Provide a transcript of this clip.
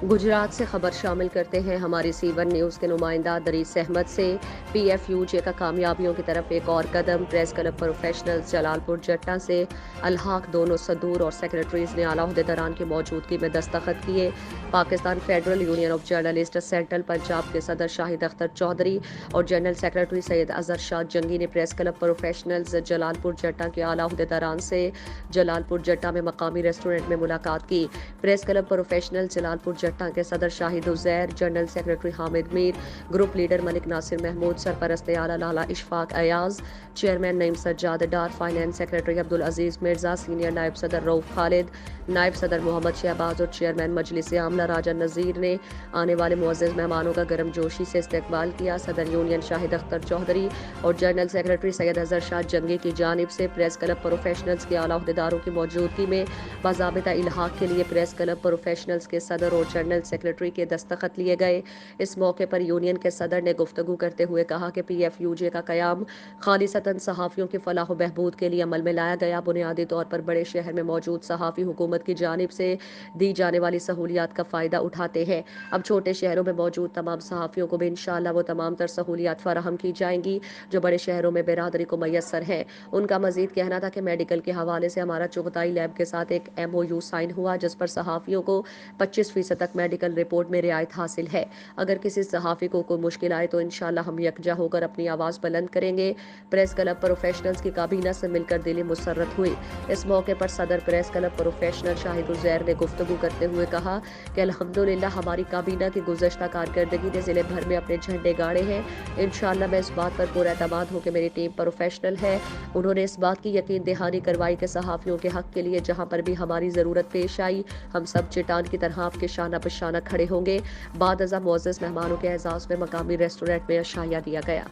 गुजरात से खबर शामिल करते हैं हमारी C1 न्यूज़ के नुमाइंदा दरीस अहमद से। PFUJ का कामयाबियों की तरफ एक और कदम। प्रेस क्लब प्रोफेशनल्स जलालपुर जट्टा से अलहाक दोनों सदूर और सेक्रेटरीज ने आला अहदेदारान की मौजूदगी में दस्तखत किए। Pakistan federal union of journalist central Punjab के सदर शाहिद अख्तर चौधरी और जनरल सेक्रेटरी सैयद अजहर शाह जंगी ने press club professionals Jalalpur Jatta के आला अहदेदारान से जलालपुर जट्टा में मकामी रेस्टोरेंट में मुलाकात की। Press club professional Jalalpur Jatta के सदर Shahid Uzair, general secretary Hamid Mir, group leader Malik Nasir Mahmood, सरपरस्त आला Lala Ishfaq Ayaz, chairman Naeem Sajjad Dar, finance secretary Abdul Aziz Mirza, senior नायब सदर रऊफ खालिद, नायब सदर मोहम्मद शहबाज और चेयरमैन मजलिस आमला राजा नज़ीर ने आने वाले मुअज़्ज़ज़ मेहमानों का गर्मजोशी से इस्तकबाल किया। सदर यूनियन शाहिद अख्तर चौधरी और जनरल सेक्रेटरी सैयद अजहर शाह जंगी की जानिब से प्रेस क्लब प्रोफेशनल्स के आला अहदेदारों की मौजूदगी में बाज़ाबिता इल्हाक के लिए प्रेस क्लब प्रोफेशनल्स के सदर और जनरल सेक्रेटरी के दस्तखत लिए गए। इस मौके पर यूनियन के सदर ने गुफ्तगू करते हुए कहा कि PFUJ का क़याम खालिसतन सहाफ़ियों की फलाह व बहबूद के लिए अमल में लाया गया। बुनियादी तौर पर बड़े शहर में मौजूद सहाफ़ी हुकूमत की जानिब से दी जाने वाली सहूलियात का फ़ायदा उठाते हैं। अब छोटे शहरों में मौजूद तमाम सहाफ़ियों को भी इंशाअल्लाह वो तमाम तर सहूलियात फराहम की जाएंगी जो बड़े शहरों में बिरादरी को मैसर हैं। उनका मजीद कहना था कि मेडिकल के हवाले से हमारा चुगताई लैब के साथ एक MOU साइन हुआ जिस पर सहाफ़ियों को 25% तक मेडिकल रिपोर्ट में रियायत हासिल है। अगर किसी सहाफ़ी को कोई मुश्किल आए तो इंशाअल्लाह हम यकजा होकर अपनी आवाज़ बुलंद करेंगे। प्रेस क्लब प्रोफेशनल्स की काबीना से मिलकर दिली मुसर्रत हुई। इस मौके पर सदर press club professional Shahid Uzair ने गुफ्तगू करते हुए कहा कि अल्हम्दुलिल्लाह हमारी काबीना की गुज़श्ता कारकर्दगी ने ज़िले भर में अपने झंडे गाड़े हैं। इंशाअल्लाह मैं इस बात पर पूरा एतमाद हूँ कि मेरी टीम प्रोफेशनल है। उन्होंने इस बात की यकीन दहानी करवाई कि सहाफ़ियों के हक़ के लिए जहाँ पर भी हमारी ज़रूरत पेश आई हम सब चट्टान की तरह आपके शाना बशाना खड़े होंगे। बाद अज़ा मुअज़्ज़ज़ मेहमानों के एजाज़ में मकामी रेस्टोरेंट में अशाया दिया गया।